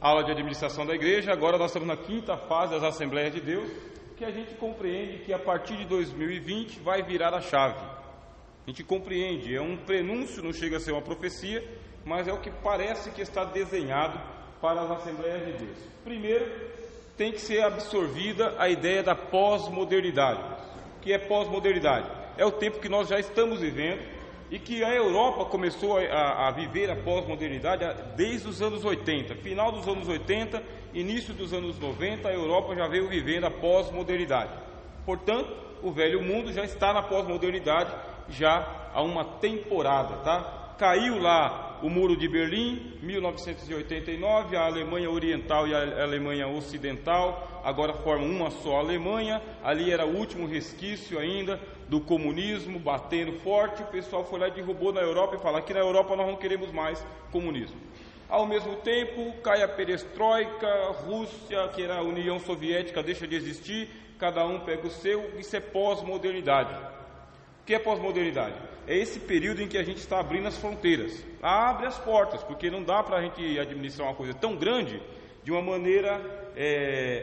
aula de administração da igreja. Agora nós estamos na quinta fase das Assembleias de Deus, que a gente compreende que a partir de 2020 vai virar a chave. A gente compreende, é um prenúncio, não chega a ser uma profecia, mas é o que parece que está desenhado para as Assembleias de Deus. Primeiro, tem que ser absorvida a ideia da pós-modernidade. O que é pós-modernidade? É o tempo que nós já estamos vivendo, e que a Europa começou a viver a pós-modernidade desde os anos 80. Final dos anos 80, início dos anos 90, a Europa já veio vivendo a pós-modernidade. Portanto, o velho mundo já está na pós-modernidade já há uma temporada, tá? Caiu lá o Muro de Berlim, 1989, a Alemanha Oriental e a Alemanha Ocidental agora formam uma só Alemanha. Ali era o último resquício ainda do comunismo batendo forte. O pessoal foi lá e derrubou na Europa e fala: aqui na Europa nós não queremos mais comunismo. Ao mesmo tempo cai a perestroika, a Rússia, que era a União Soviética, deixa de existir, cada um pega o seu. Isso é pós-modernidade. O que é pós-modernidade? É esse período em que a gente está abrindo as fronteiras, abre as portas, porque não dá para a gente administrar uma coisa tão grande de uma maneira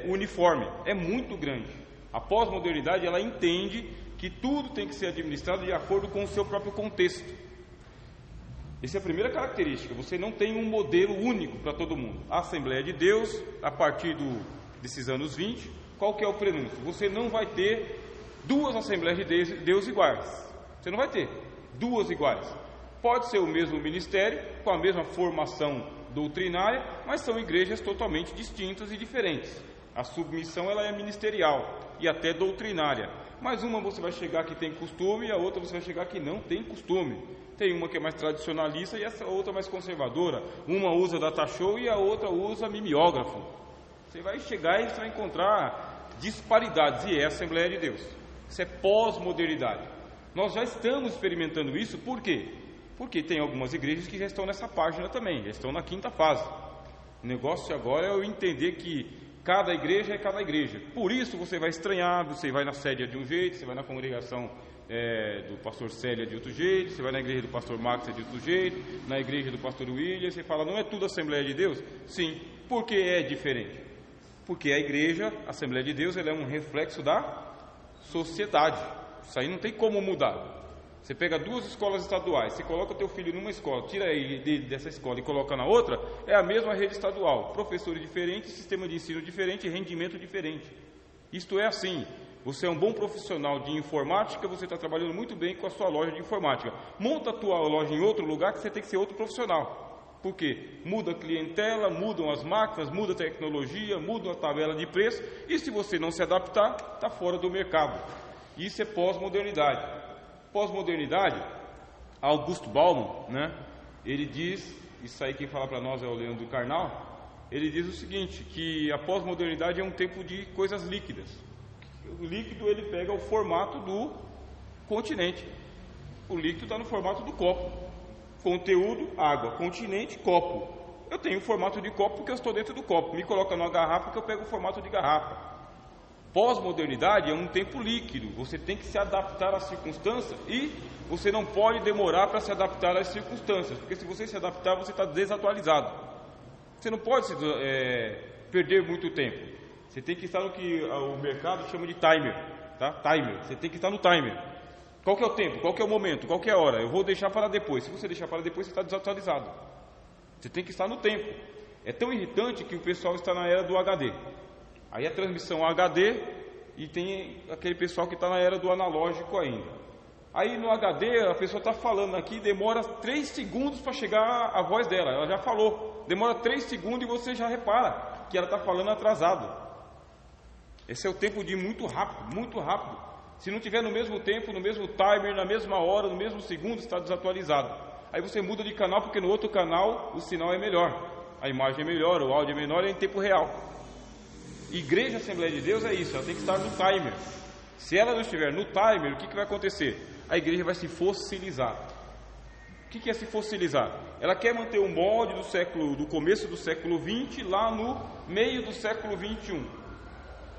uniforme, é muito grande. A pós-modernidade, ela entende que tudo tem que ser administrado de acordo com o seu próprio contexto. Essa é a primeira característica, você não tem um modelo único para todo mundo. A Assembleia de Deus, a partir desses anos 20, qual que é o prenúncio? Você não vai ter duas Assembleias de Deus iguais, você não vai ter duas iguais. Pode ser o mesmo ministério, com a mesma formação doutrinária, mas são igrejas totalmente distintas e diferentes. A submissão, ela é ministerial e até doutrinária, mas uma você vai chegar que tem costume e a outra você vai chegar que não tem costume. Tem uma que é mais tradicionalista e essa outra mais conservadora. Uma usa data show e a outra usa mimeógrafo. Você vai chegar e você vai encontrar disparidades, e é a Assembleia de Deus. Isso é pós-modernidade. Nós já estamos experimentando isso, por quê? Porque tem algumas igrejas que já estão nessa página também, já estão na quinta fase. O negócio agora é eu entender que cada igreja é cada igreja. Por isso você vai estranhar, você vai na sede de um jeito, você vai na congregação do pastor Célia de outro jeito, você vai na igreja do pastor Max de outro jeito, na igreja do pastor William, você fala, não é tudo Assembleia de Deus? Sim. Por que é diferente? Porque a igreja, a Assembleia de Deus, ela é um reflexo da sociedade. Isso aí não tem como mudar. Você pega duas escolas estaduais, você coloca teu filho numa escola, tira ele dessa escola e coloca na outra, é a mesma rede estadual, professores diferentes, sistema de ensino diferente, rendimento diferente. Isto é assim. Você é um bom profissional de informática, você está trabalhando muito bem com a sua loja de informática. Monta a tua loja em outro lugar que você tem que ser outro profissional. Por quê? Muda a clientela, mudam as máquinas, muda a tecnologia, muda a tabela de preço, e se você não se adaptar, está fora do mercado. Isso é pós-modernidade. Pós-modernidade, Augusto Bauman, né, ele diz, isso aí quem fala para nós é o Leandro Carnal, ele diz o seguinte, que a pós-modernidade é um tempo de coisas líquidas. O líquido, ele pega o formato do continente. O líquido está no formato do copo. Conteúdo, água. Continente, copo. Eu tenho o formato de copo porque eu estou dentro do copo. Me coloca numa garrafa que eu pego o formato de garrafa. Pós-modernidade é um tempo líquido. Você tem que se adaptar às circunstâncias e você não pode demorar para se adaptar às circunstâncias, porque se você se adaptar, você está desatualizado. Você não pode perder muito tempo. Você tem que estar no que o mercado chama de timer, tá? Timer. Você tem que estar no timer. Qual que é o tempo? Qual que é o momento? Qual que é a hora? Eu vou deixar para depois. Se você deixar para depois, você está desatualizado. Você tem que estar no tempo. É tão irritante que o pessoal está na era do HD. Aí a transmissão HD e tem aquele pessoal que está na era do analógico ainda. Aí no HD a pessoa está falando aqui, demora 3 segundos para chegar a voz dela. Ela já falou. Demora 3 segundos e você já repara que ela está falando atrasado. Esse é o tempo de ir muito rápido, muito rápido. Se não tiver no mesmo tempo, no mesmo timer, na mesma hora, no mesmo segundo, está desatualizado. Aí você muda de canal, porque no outro canal o sinal é melhor, a imagem é melhor, o áudio é menor, é em tempo real. Igreja Assembleia de Deus é isso, ela tem que estar no timer. Se ela não estiver no timer, o que vai acontecer? A igreja vai se fossilizar. O que é se fossilizar? Ela quer manter o molde do começo do século XX lá no meio do século XXI.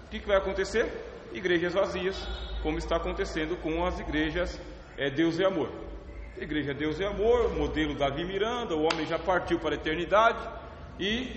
O que vai acontecer? Igrejas vazias, como está acontecendo com as igrejas Deus é Amor. Igreja Deus é Amor, modelo Davi Miranda, o homem já partiu para a eternidade e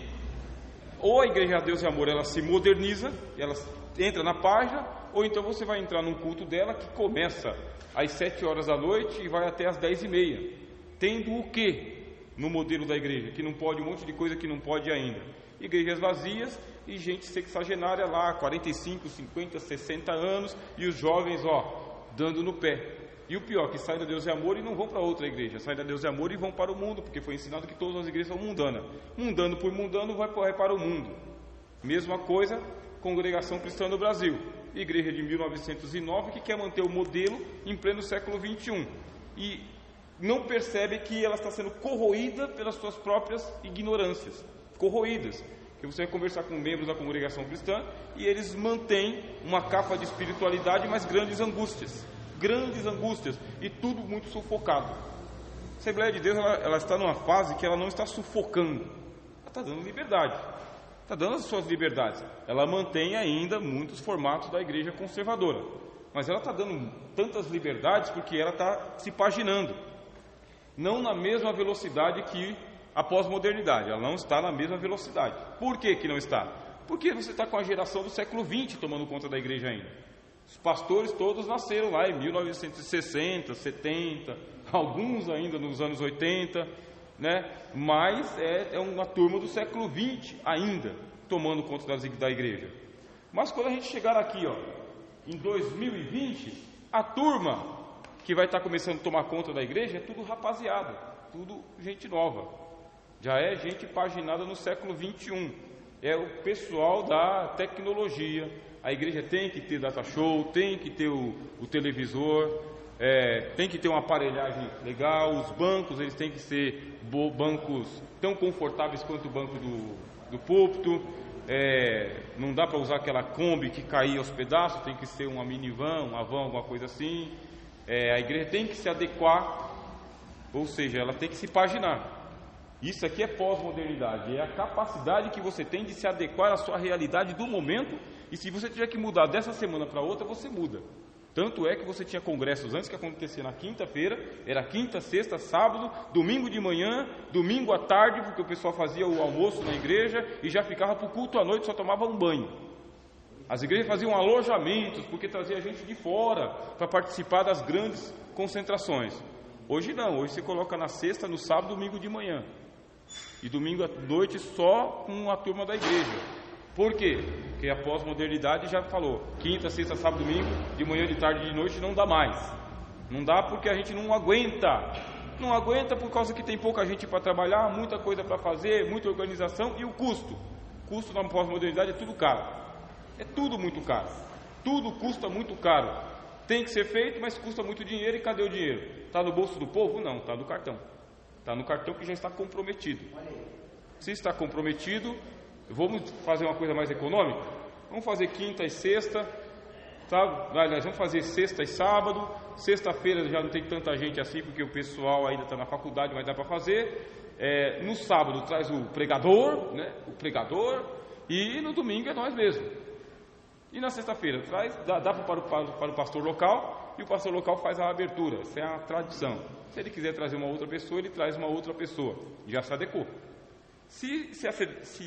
ou a Igreja Deus e Amor, ela se moderniza, ela entra na página, ou então você vai entrar num culto dela que começa às 7 horas da noite e vai até às 10h30, tendo o quê no modelo da igreja? Que não pode, um monte de coisa que não pode ainda. Igrejas vazias e gente sexagenária lá, 45, 50, 60 anos, e os jovens, dando no pé. E o pior, que saem da Deus e Amor e não vão para outra igreja, saem da Deus e Amor e vão para o mundo, porque foi ensinado que todas as igrejas são mundanas. Mundano por mundano vai para o mundo. Mesma coisa, Congregação Cristã do Brasil, igreja de 1909, que quer manter o modelo em pleno século XXI. E não percebe que ela está sendo corroída pelas suas próprias ignorâncias, corroídas. Que você vai conversar com membros da congregação cristã e eles mantêm uma capa de espiritualidade, mas grandes angústias, e tudo muito sufocado. A Assembleia de Deus, ela está numa fase que ela não está sufocando, ela está dando liberdade, está dando as suas liberdades. Ela mantém ainda muitos formatos da igreja conservadora, mas ela está dando tantas liberdades porque ela está se paginando, não na mesma velocidade que a pós-modernidade. Ela não está na mesma velocidade. Por que não está? Porque você está com a geração do século XX tomando conta da igreja ainda. Os pastores todos nasceram lá em 1960, 70, alguns ainda nos anos 80, né? Mas é uma turma do século XX ainda tomando conta da igreja. Mas quando a gente chegar aqui, em 2020, a turma que vai estar começando a tomar conta da igreja é tudo rapaziada, tudo gente nova, já é gente paginada no século XXI, é o pessoal da tecnologia. A igreja tem que ter data show, tem que ter o televisor, tem que ter uma aparelhagem legal, os bancos eles têm que ser bancos tão confortáveis quanto o banco do púlpito, não dá para usar aquela Kombi que caía aos pedaços, tem que ser uma minivan, uma van, alguma coisa assim. A igreja tem que se adequar, ou seja, ela tem que se paginar. Isso aqui é pós-modernidade, é a capacidade que você tem de se adequar à sua realidade do momento, e se você tiver que mudar dessa semana para outra, você muda. Tanto é que você tinha congressos antes que acontecia na quinta-feira, era quinta, sexta, sábado, domingo de manhã, domingo à tarde, porque o pessoal fazia o almoço na igreja e já ficava para o culto à noite, só tomava um banho. As igrejas faziam alojamentos, porque trazia gente de fora para participar das grandes concentrações. Hoje não, hoje você coloca na sexta, no sábado, domingo de manhã. E domingo à noite só com a turma da igreja. Por quê? Porque a pós-modernidade já falou, quinta, sexta, sábado, domingo, de manhã, de tarde, de noite, não dá mais. Não dá porque a gente não aguenta. Não aguenta por causa que tem pouca gente para trabalhar, muita coisa para fazer, muita organização e o custo. O custo na pós-modernidade é tudo caro. É tudo muito caro. Tudo custa muito caro. Tem que ser feito, mas custa muito dinheiro. E cadê o dinheiro? Está no bolso do povo? Não, está no cartão. Está no cartão que já está comprometido. Se está comprometido, vamos fazer uma coisa mais econômica? Vamos fazer quinta e sexta, sabe? Nós vamos fazer sexta e sábado. Sexta-feira já não tem tanta gente assim, porque o pessoal ainda está na faculdade, mas dá para fazer. No sábado traz o pregador, né? E no domingo é nós mesmos. E na sexta-feira dá para o pastor local, e o pastor local faz a abertura. Essa é a tradição. Se ele quiser trazer uma outra pessoa, ele traz uma outra pessoa. Já se adequou. Se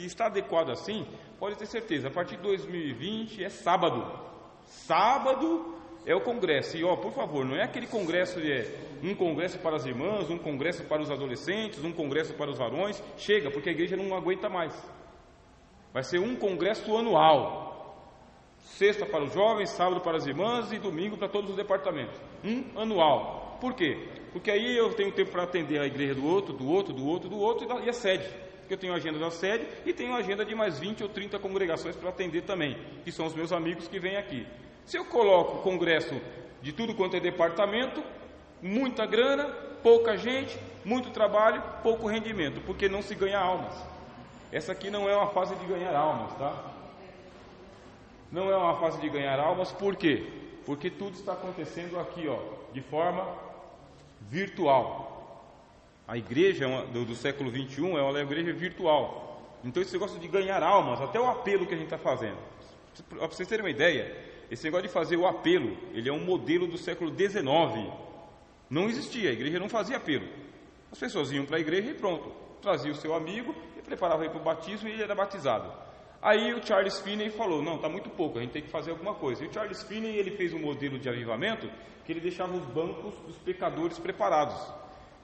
está adequado assim, pode ter certeza, a partir de 2020 é sábado. Sábado é o congresso. E por favor, não é aquele congresso um congresso para as irmãs, um congresso para os adolescentes, um congresso para os varões. Chega, porque a igreja não aguenta mais. Vai ser um congresso anual. Sexta para os jovens, sábado para as irmãs e domingo para todos os departamentos. Um anual. Por quê? Porque aí eu tenho tempo para atender a igreja do outro e a sede. Porque eu tenho a agenda da sede e tenho a agenda de mais 20 ou 30 congregações para atender também, que são os meus amigos que vêm aqui. Se eu coloco congresso de tudo quanto é departamento, muita grana, pouca gente, muito trabalho, pouco rendimento, porque não se ganha almas. Essa aqui não é uma fase de ganhar almas, tá? Não é uma fase de ganhar almas, por quê? Porque tudo está acontecendo aqui, de forma virtual. A igreja do século XXI é uma igreja virtual. Então esse negócio de ganhar almas, até o apelo que a gente está fazendo, para vocês terem uma ideia, esse negócio de fazer o apelo, ele é um modelo do século XIX. Não existia, a igreja não fazia apelo. As pessoas iam para a igreja e pronto. trazia o seu amigo e preparava ele para o batismo e ele era batizado. Aí o Charles Finney falou, não, está muito pouco, a gente tem que fazer alguma coisa. E o Charles Finney, ele fez um modelo de avivamento que ele deixava os bancos dos pecadores preparados.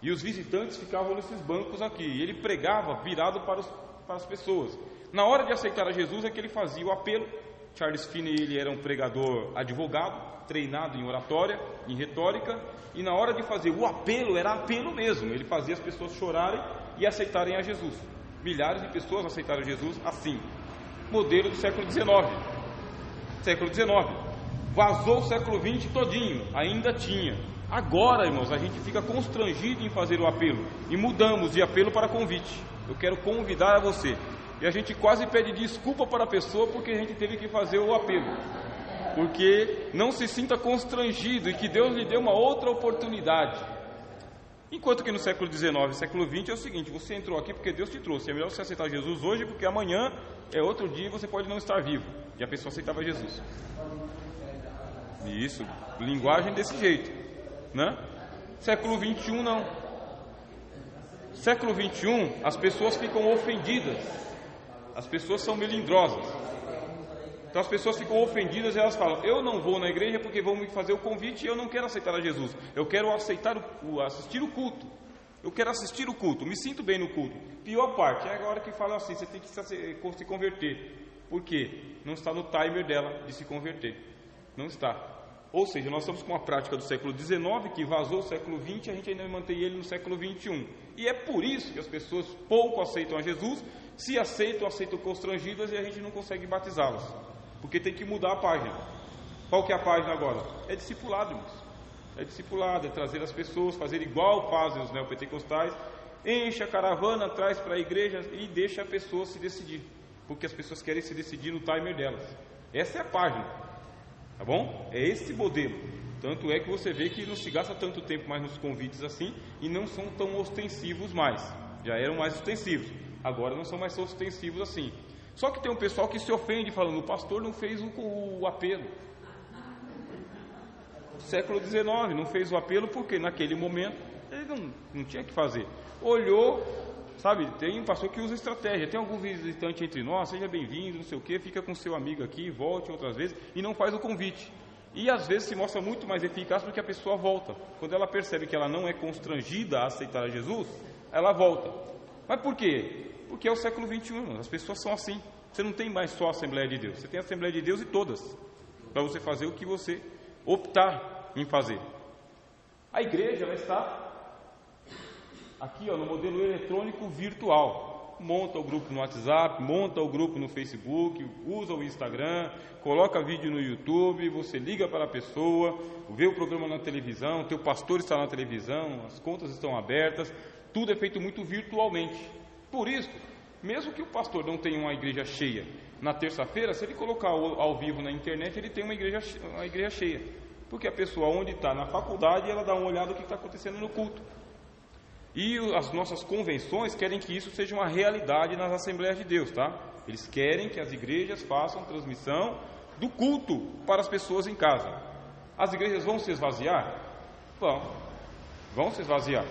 E os visitantes ficavam nesses bancos aqui. E ele pregava virado para as pessoas. Na hora de aceitar a Jesus é que ele fazia o apelo. Charles Finney, ele era um pregador advogado, treinado em oratória, em retórica. E na hora de fazer o apelo, era apelo mesmo. Ele fazia as pessoas chorarem e aceitarem a Jesus. Milhares de pessoas aceitaram Jesus assim. Modelo do século XIX. Século XIX. Vazou o século XX todinho, ainda tinha. Agora, irmãos, a gente fica constrangido em fazer o apelo e mudamos de apelo para convite. Eu quero convidar a você. E a gente quase pede desculpa para a pessoa porque a gente teve que fazer o apelo. Porque não se sinta constrangido e que Deus lhe dê uma outra oportunidade. Enquanto que no século XIX e século XX é o seguinte, você entrou aqui porque Deus te trouxe. É melhor você aceitar Jesus hoje porque amanhã é outro dia e você pode não estar vivo. E a pessoa aceitava Jesus. Isso, linguagem desse jeito, né? Século XXI não. Século XXI as pessoas ficam ofendidas. As pessoas são melindrosas. Então as pessoas ficam ofendidas e elas falam, eu não vou na igreja porque vão me fazer o convite e eu não quero aceitar a Jesus. Eu quero assistir o culto. Eu quero assistir o culto, me sinto bem no culto. Pior parte, é agora que fala assim, você tem que se converter. Por quê? Não está no timer dela de se converter. Não está. Ou seja, nós estamos com a prática do século XIX, que vazou o século XX, a gente ainda mantém ele no século XXI. E é por isso que as pessoas pouco aceitam a Jesus, se aceitam constrangidas e a gente não consegue batizá-las. Porque tem que mudar a página. Qual que é a página agora? É discipulado, irmãos. É discipulado, é trazer as pessoas, fazer igual fazem os neopentecostais, enche a caravana, traz para a igreja e deixa a pessoa se decidir. Porque as pessoas querem se decidir no timer delas. Essa é a página. Tá bom? É esse modelo. Tanto é que você vê que não se gasta tanto tempo mais nos convites assim e não são tão ostensivos mais. Já eram mais ostensivos. Agora não são mais ostensivos assim. Só que tem um pessoal que se ofende falando, o pastor não fez o apelo. Século XIX não fez o apelo porque naquele momento ele não tinha que fazer. Olhou, sabe, tem um pastor que usa estratégia. Tem algum visitante entre nós, seja bem-vindo, não sei o que, fica com seu amigo aqui, volte outras vezes e não faz o convite. E às vezes se mostra muito mais eficaz porque a pessoa volta. Quando ela percebe que ela não é constrangida a aceitar a Jesus, ela volta. Mas por quê? Porque é o século XXI, as pessoas são assim. Você não tem mais só a Assembleia de Deus, você tem a Assembleia de Deus e todas, para você fazer o que você optar em fazer. A igreja ela está aqui no modelo eletrônico virtual. Monta o grupo no WhatsApp, monta o grupo no Facebook, usa o Instagram, coloca vídeo no YouTube, você liga para a pessoa, vê o programa na televisão, teu pastor está na televisão, as contas estão abertas, tudo é feito muito virtualmente. Por isso, mesmo que o pastor não tenha uma igreja cheia na terça-feira, se ele colocar ao vivo na internet, ele tem uma igreja cheia. Porque a pessoa onde está na faculdade, ela dá uma olhada no que está acontecendo no culto. E as nossas convenções querem que isso seja uma realidade nas Assembleias de Deus, tá? Eles querem que as igrejas façam transmissão do culto para as pessoas em casa. As igrejas vão se esvaziar? Vão se esvaziar.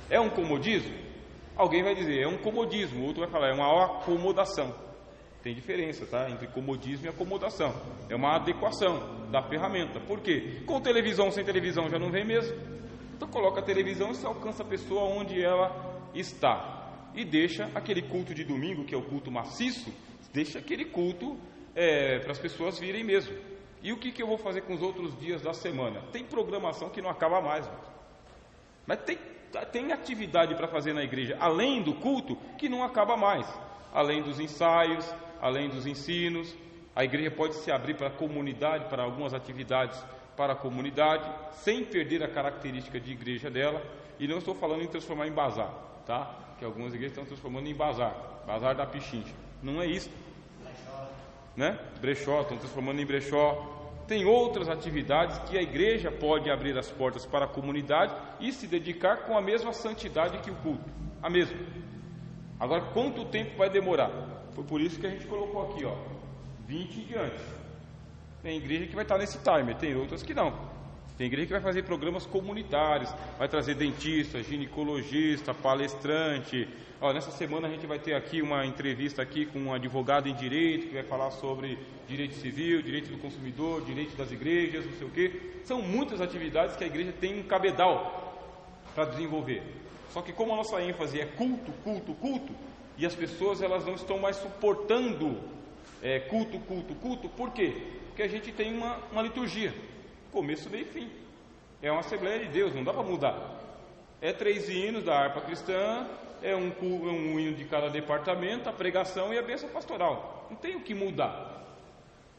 É um comodismo? Alguém vai dizer, é um comodismo, o outro vai falar, é uma acomodação. Tem diferença, tá? Entre comodismo e acomodação. É uma adequação da ferramenta. Por quê? Com televisão, sem televisão já não vem mesmo. Então coloca a televisão e você alcança a pessoa onde ela está. E deixa aquele culto de domingo, que é o culto maciço, deixa aquele culto para as pessoas virem mesmo. E o que eu vou fazer com os outros dias da semana? Tem programação que não acaba mais. Mas tem atividade para fazer na igreja, além do culto, que não acaba mais. Além dos ensaios, além dos ensinos, a igreja pode se abrir para a comunidade, para algumas atividades para a comunidade, sem perder a característica de igreja dela. E não estou falando em transformar em bazar, tá? Que algumas igrejas estão transformando em bazar da Pichincha. Não é isso, né? Brechó, estão transformando em brechó. Tem outras atividades que a igreja pode abrir as portas para a comunidade e se dedicar com a mesma santidade que o culto, a mesma. Agora, quanto tempo vai demorar? Foi por isso que a gente colocou aqui, 20 em diante. Tem igreja que vai estar nesse timer, tem outras que não. Tem igreja que vai fazer programas comunitários, vai trazer dentista, ginecologista, palestrante. Nessa semana a gente vai ter aqui uma entrevista aqui com um advogado em direito, que vai falar sobre direito civil, direito do consumidor, direito das igrejas, não sei o quê. São muitas atividades que a igreja tem um cabedal para desenvolver. Só que como a nossa ênfase é culto, culto, culto, e as pessoas elas não estão mais suportando culto, culto, culto, por quê? Porque a gente tem uma liturgia. Começo, meio e fim. É uma Assembleia de Deus, não dá para mudar. É 3 hinos da harpa cristã, é um hino de cada departamento, a pregação e a bênção pastoral. Não tem o que mudar.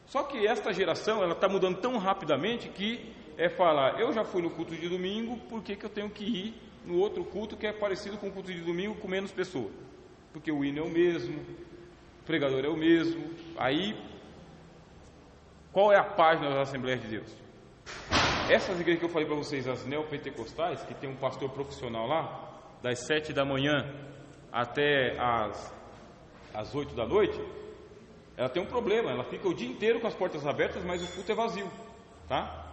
Só que esta geração, ela está mudando tão rapidamente que falar, eu já fui no culto de domingo, por que eu tenho que ir no outro culto que é parecido com o culto de domingo com menos pessoas? Porque o hino é o mesmo, o pregador é o mesmo. Aí, qual é a página das Assembleias de Deus? Essas igrejas que eu falei para vocês, as neopentecostais, que tem um pastor profissional lá, das 7 da manhã até às 8 da noite, ela tem um problema, ela fica o dia inteiro com as portas abertas, mas o culto é vazio, tá?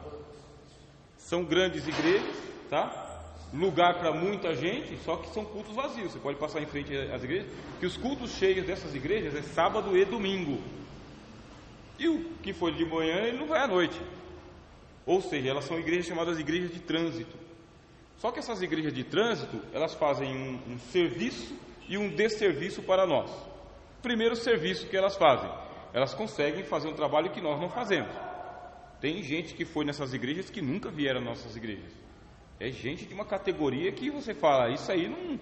São grandes igrejas, tá? Lugar para muita gente, só que são cultos vazios. Você pode passar em frente às igrejas, que os cultos cheios dessas igrejas é sábado e domingo. E o que for de manhã, ele não vai à noite. Ou seja, elas são igrejas chamadas igrejas de trânsito. Só que essas igrejas de trânsito, elas fazem um serviço e um desserviço para nós. Primeiro serviço que elas fazem, elas conseguem fazer um trabalho que nós não fazemos. Tem gente que foi nessas igrejas que nunca vieram nas nossas igrejas. É gente de uma categoria que você fala, isso aí não...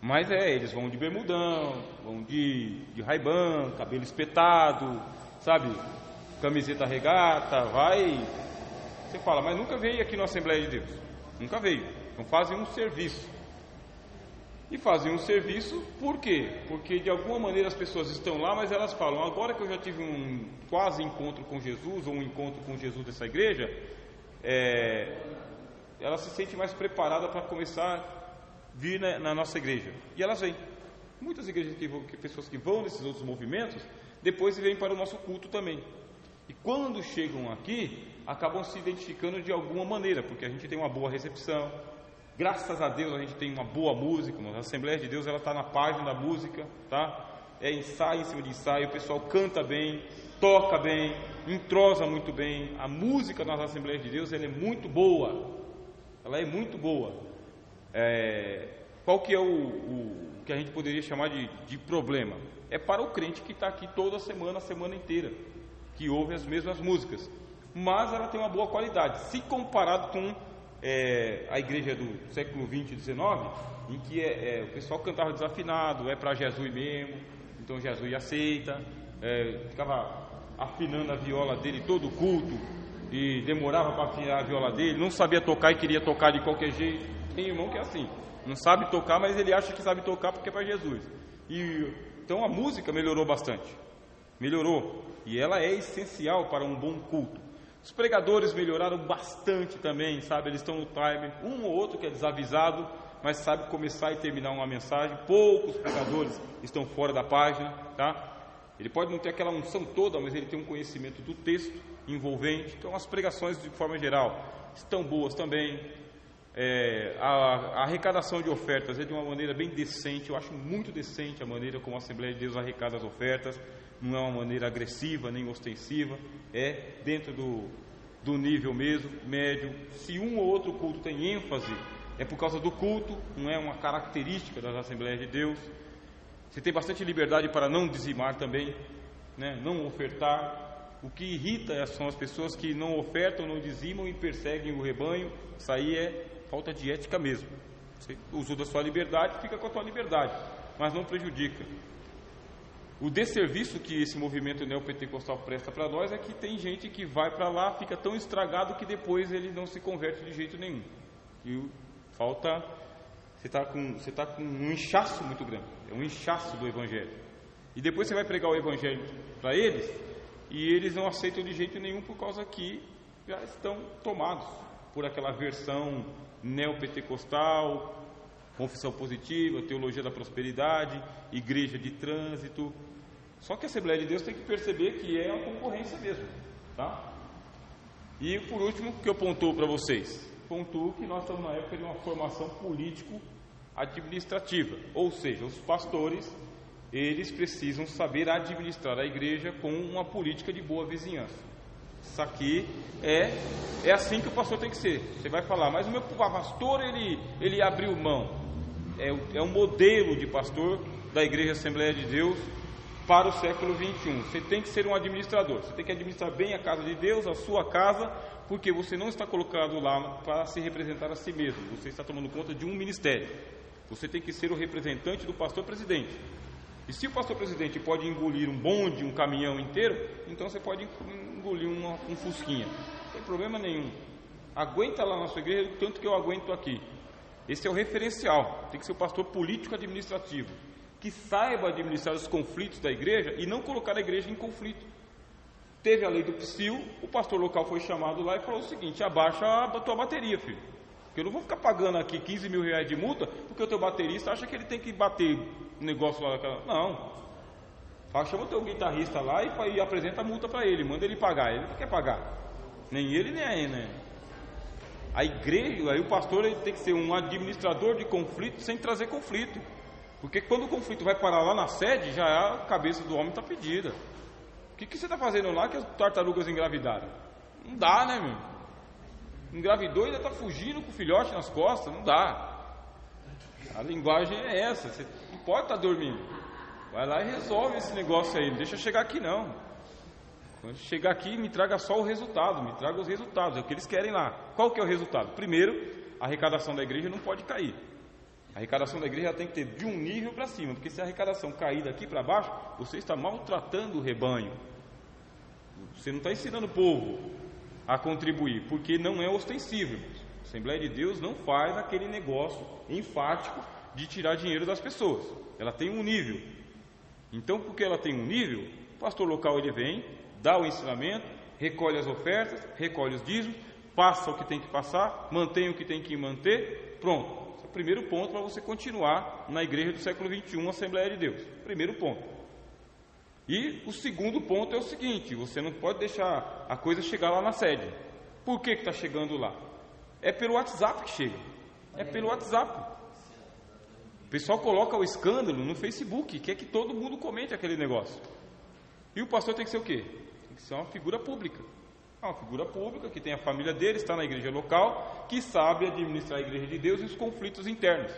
Mas eles vão de bermudão, vão de Ray-Ban, cabelo espetado, sabe? Camiseta regata, vai... Você fala, mas nunca veio aqui na Assembleia de Deus. Nunca veio. Então fazem um serviço. E fazem um serviço por quê? Porque de alguma maneira as pessoas estão lá, mas elas falam, agora que eu já tive um quase encontro com Jesus, ou um encontro com Jesus dessa igreja, ela se sente mais preparada para começar a vir na nossa igreja. E elas vêm. Muitas igrejas pessoas que vão nesses outros movimentos, depois vêm para o nosso culto também. E quando chegam aqui, acabam se identificando de alguma maneira, porque a gente tem uma boa recepção, graças a Deus a gente tem uma boa música, a Assembleia de Deus ela está na página da música, tá? É ensaio em cima de ensaio, o pessoal canta bem, toca bem, entrosa muito bem, a música nas Assembleias de Deus ela é muito boa, ela é muito boa. Qual que é o que a gente poderia chamar de problema? É para o crente que está aqui toda semana, a semana inteira, que ouve as mesmas músicas, mas ela tem uma boa qualidade, se comparado com a igreja do século 20 e 19, em que o pessoal cantava desafinado, para Jesus mesmo, então Jesus aceita, ficava afinando a viola dele todo o culto, e demorava para afinar a viola dele, não sabia tocar e queria tocar de qualquer jeito. Tem irmão que é assim, não sabe tocar, mas ele acha que sabe tocar porque é para Jesus. Então a música melhorou bastante, melhorou, e ela é essencial para um bom culto. Os pregadores melhoraram bastante também, sabe? Eles estão no time, um ou outro que é desavisado, mas sabe começar e terminar uma mensagem. Poucos pregadores estão fora da página, tá? Ele pode não ter aquela unção toda, mas ele tem um conhecimento do texto envolvente. Então as pregações de forma geral estão boas também. A arrecadação de ofertas é de uma maneira bem decente. Eu acho muito decente a maneira como a Assembleia de Deus arrecada as ofertas. Não é uma maneira agressiva nem ostensiva, é dentro do nível mesmo, médio. Se um ou outro culto tem ênfase, é por causa do culto, não é uma característica das Assembleias de Deus. Você tem bastante liberdade para não dizimar também, né? Não ofertar. O que irrita são as pessoas que não ofertam, não dizimam e perseguem o rebanho. Isso aí é falta de ética mesmo. Você usou da sua liberdade, fica com a tua liberdade, mas não prejudica. O desserviço que esse movimento neopentecostal presta para nós é que tem gente que vai para lá, fica tão estragado que depois ele não se converte de jeito nenhum. E falta... Você está com um inchaço muito grande, é um inchaço do Evangelho. E depois você vai pregar o Evangelho para eles, e eles não aceitam de jeito nenhum por causa que já estão tomados por aquela versão neopentecostal, confissão positiva, teologia da prosperidade, igreja de trânsito. Só que a Assembleia de Deus tem que perceber que é uma concorrência mesmo, tá? E por último, o que eu pontuo para vocês? Pontuo que nós estamos na época de uma formação político-administrativa, ou seja, os pastores, eles precisam saber administrar a igreja com uma política de boa vizinhança. Isso aqui é assim que o pastor tem que ser. Você vai falar, mas o meu pastor, ele abriu mão. É um modelo de pastor da Igreja Assembleia de Deus para o século 21. Você tem que ser um administrador. Você tem que administrar bem a casa de Deus, a sua casa, porque você não está colocado lá para se representar a si mesmo. Você está tomando conta de um ministério. Você tem que ser o representante do pastor presidente. E se o pastor presidente pode engolir um bonde, um caminhão inteiro, então você pode engolir um fusquinha. Não tem problema nenhum. Aguenta lá na sua igreja o tanto que eu aguento aqui. Esse é o referencial. Tem que ser o pastor político-administrativo, que saiba administrar os conflitos da igreja e não colocar a igreja em conflito. Teve a lei do psil, o pastor local foi chamado lá e falou o seguinte: abaixa a tua bateria, filho, porque eu não vou ficar pagando aqui 15 mil reais de multa, porque o teu baterista acha que ele tem que bater um negócio lá naquela... Não, chama o teu guitarrista lá e apresenta a multa para ele, manda ele pagar. Ele não quer pagar, nem ele nem a né? A igreja, aí o pastor, ele tem que ser um administrador de conflito sem trazer conflito, porque quando o conflito vai parar lá na sede, já a cabeça do homem está pedida. O que você está fazendo lá que as tartarugas engravidaram? Não dá, né, meu? Engravidou e ainda está fugindo com o filhote nas costas, não dá. A linguagem é essa, você não pode estar dormindo. Vai lá e resolve esse negócio aí, não deixa chegar aqui não. Quando chegar aqui, me traga só o resultado, me traga os resultados, é o que eles querem lá. Qual que é o resultado? Primeiro, a arrecadação da igreja não pode cair. A arrecadação da igreja tem que ter de um nível para cima, porque se a arrecadação cair daqui para baixo, você está maltratando o rebanho. Você não está ensinando o povo a contribuir, porque não é ostensivo. A Assembleia de Deus não faz aquele negócio enfático de tirar dinheiro das pessoas. Ela tem um nível. Então, porque ela tem um nível, o pastor local ele vem, dá o ensinamento, recolhe as ofertas, recolhe os dízimos, passa o que tem que passar, mantém o que tem que manter, pronto. Esse é o primeiro ponto para você continuar na igreja do século 21, Assembleia de Deus. Primeiro ponto. E o segundo ponto é o seguinte: você não pode deixar a coisa chegar lá na sede. Por que está chegando lá? É pelo WhatsApp que chega. É pelo WhatsApp. O pessoal coloca o escândalo no Facebook, quer que todo mundo comente aquele negócio. E o pastor tem que ser o quê? Tem que ser uma figura pública. Uma figura pública que tem a família dele, está na igreja local, que sabe administrar a igreja de Deus e os conflitos internos,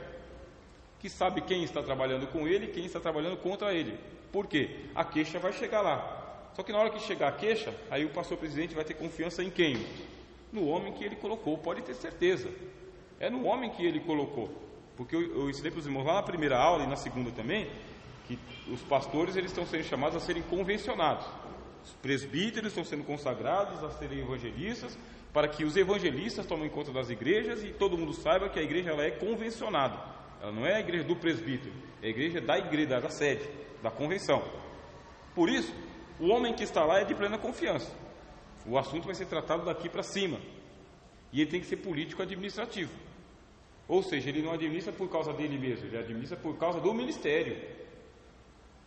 que sabe quem está trabalhando com ele e quem está trabalhando contra ele. Por quê? A queixa vai chegar lá. Só que na hora que chegar a queixa, aí o pastor presidente vai ter confiança em quem? No homem que ele colocou, pode ter certeza. É no homem que ele colocou. Porque eu ensinei para os irmãos lá na primeira aula e na segunda também, que os pastores eles estão sendo chamados a serem convencionados. Os presbíteros estão sendo consagrados a serem evangelistas, para que os evangelistas tomem conta das igrejas e todo mundo saiba que a igreja ela é convencionada. Ela não é a igreja do presbítero, é a igreja da sede, da convenção. Por isso, o homem que está lá é de plena confiança. O assunto vai ser tratado daqui para cima. E ele tem que ser político-administrativo. Ou seja, ele não administra por causa dele mesmo, ele administra por causa do ministério.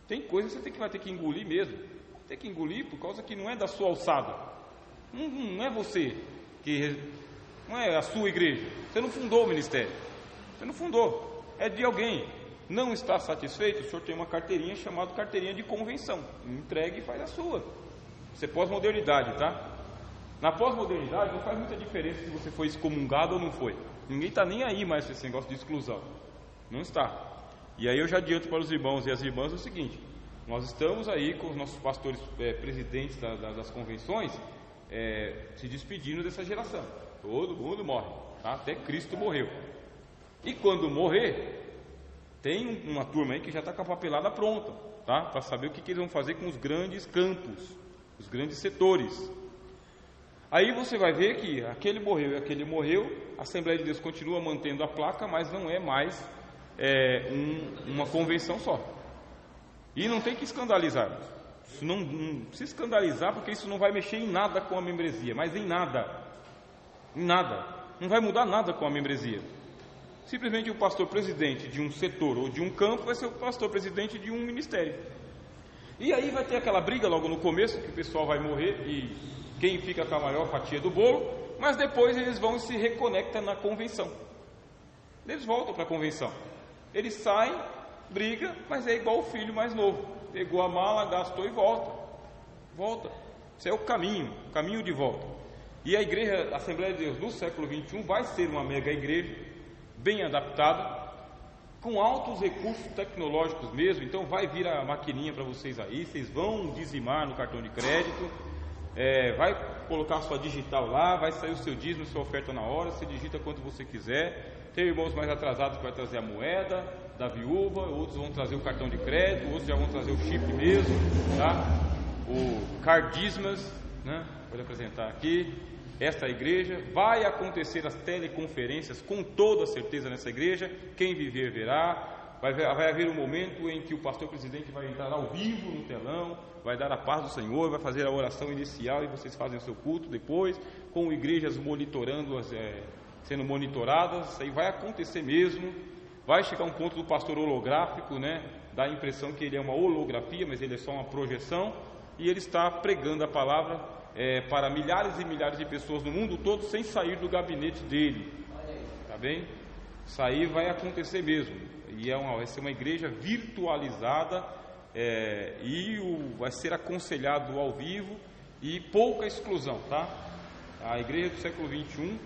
Tem coisas que você vai ter que engolir mesmo. Tem que engolir por causa que não é da sua alçada. Não é você, não é a sua igreja. Você não fundou o ministério. Você não fundou. É de alguém. Não está satisfeito? O senhor tem uma carteirinha chamada carteirinha de convenção. Entregue e faz a sua. Isso é pós-modernidade, tá? Na pós-modernidade não faz muita diferença se você foi excomungado ou não foi. Ninguém está nem aí mais com esse negócio de exclusão. Não está. E aí eu já adianto para os irmãos e as irmãs o seguinte: nós estamos aí com os nossos pastores presidentes das convenções se despedindo dessa geração. Todo mundo morre, tá? Até Cristo morreu. E quando morrer, tem uma turma aí que já está com a papelada pronta, tá? Para saber o que eles vão fazer com os grandes campos, os grandes setores. Aí você vai ver que aquele morreu e aquele morreu, a Assembleia de Deus continua mantendo a placa, mas não é mais uma convenção só. E não tem que escandalizar. Isso não precisa escandalizar, porque isso não vai mexer em nada com a membresia, mas em nada. Em nada. Não vai mudar nada com a membresia. Simplesmente o pastor presidente de um setor ou de um campo vai ser o pastor presidente de um ministério. E aí vai ter aquela briga logo no começo, que o pessoal vai morrer e quem fica com a maior fatia do bolo, mas depois eles vão e se reconectam na convenção. Eles voltam para a convenção. Eles saem, briga, mas é igual o filho mais novo. Pegou a mala, gastou e volta. Volta. Isso é o caminho de volta. E a igreja, a Assembleia de Deus no século XXI vai ser uma mega igreja, bem adaptada, com altos recursos tecnológicos mesmo. Então vai vir a maquininha para vocês aí, vocês vão dizimar no cartão de crédito, vai colocar a sua digital lá, vai sair o seu dízimo, sua oferta na hora, você digita quanto você quiser. Tem irmãos mais atrasados que vai trazer a moeda da viúva, outros vão trazer o cartão de crédito, outros já vão trazer o chip mesmo, tá? O Cardismas, né? Pode apresentar aqui. Esta igreja, vai acontecer as teleconferências com toda certeza nessa igreja. Quem viver verá. Vai haver um momento em que o pastor presidente vai entrar ao vivo no telão, vai dar a paz do Senhor, vai fazer a oração inicial e vocês fazem o seu culto depois, com igrejas monitorando, sendo monitoradas. Isso aí vai acontecer mesmo. Vai chegar um ponto do pastor holográfico, né? Dá a impressão que ele é uma holografia, mas ele é só uma projeção, e ele está pregando a palavra para milhares e milhares de pessoas no mundo todo, sem sair do gabinete dele. Tá bem? Isso aí vai acontecer mesmo. E vai ser uma igreja virtualizada, vai ser aconselhado ao vivo e pouca exclusão, tá? A igreja do século XXI,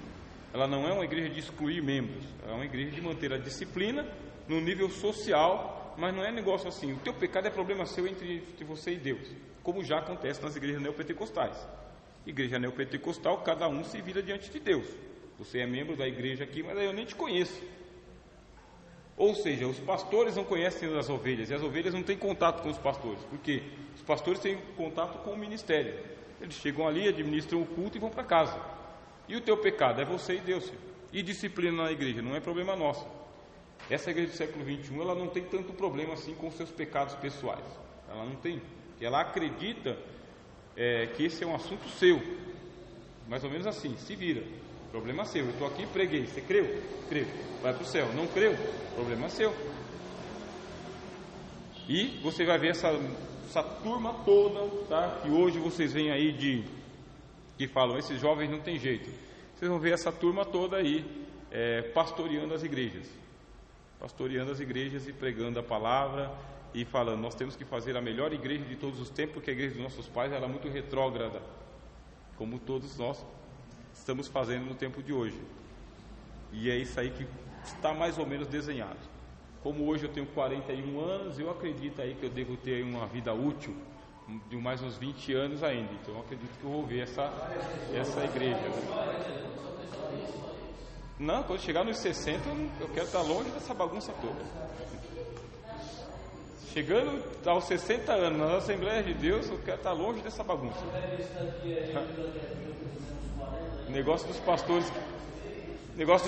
ela não é uma igreja de excluir membros, ela é uma igreja de manter a disciplina no nível social, mas não é negócio assim, o teu pecado é problema seu entre você e Deus, como já acontece nas igrejas neopentecostais. Igreja neopentecostal, cada um se vira diante de Deus. Você é membro da igreja aqui, mas eu nem te conheço. Ou seja, os pastores não conhecem as ovelhas, e as ovelhas não têm contato com os pastores, porque os pastores têm contato com o ministério. Eles chegam ali, administram o culto e vão para casa. E o teu pecado é você e Deus, filho. E disciplina na igreja não é problema nosso. Essa igreja do século XXI, ela não tem tanto problema assim com os seus pecados pessoais. Ela não tem. Ela acredita que esse é um assunto seu. Mais ou menos assim, se vira. Problema seu. Eu estou aqui e preguei. Você creu? Creu. Vai para o céu. Não creu? Problema seu. E você vai ver essa turma toda, tá? Que hoje vocês veem aí que falam, esses jovens não tem jeito. Vocês vão ver essa turma toda aí pastoreando as igrejas. Pastoreando as igrejas e pregando a palavra e falando, nós temos que fazer a melhor igreja de todos os tempos, porque a igreja dos nossos pais era muito retrógrada, como todos nós estamos fazendo no tempo de hoje. E é isso aí que está mais ou menos desenhado. Como hoje eu tenho 41 anos, eu acredito aí que eu devo ter uma vida útil de mais uns 20 anos ainda. Então eu acredito que eu vou ver essa igreja, né? Não, quando chegar nos 60 eu quero estar longe dessa bagunça toda. Chegando aos 60 anos na Assembleia de Deus, eu quero estar longe dessa bagunça. Negócio dos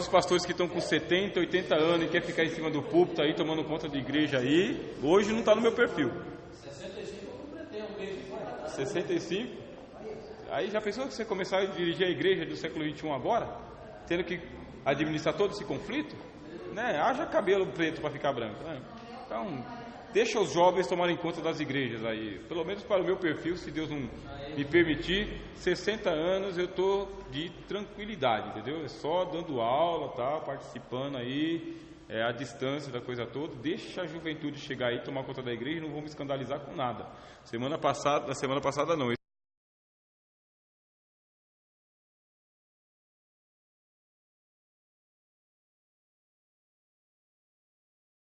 pastores que estão com 70, 80 anos e quer ficar em cima do púlpito aí, tomando conta de igreja aí, hoje não está no meu perfil. 65? Aí já pensou que você começar a dirigir a igreja do século XXI agora? Tendo que administrar todo esse conflito? Né? Haja cabelo preto para ficar branco, né? Então, deixa os jovens tomarem conta das igrejas aí. Pelo menos para o meu perfil, se Deus não me permitir, 60 anos eu estou de tranquilidade, entendeu? É só dando aula, tá? Participando aí, à distância da coisa toda. Deixa a juventude chegar aí, tomar conta da igreja, não vou me escandalizar com nada. Semana passada não.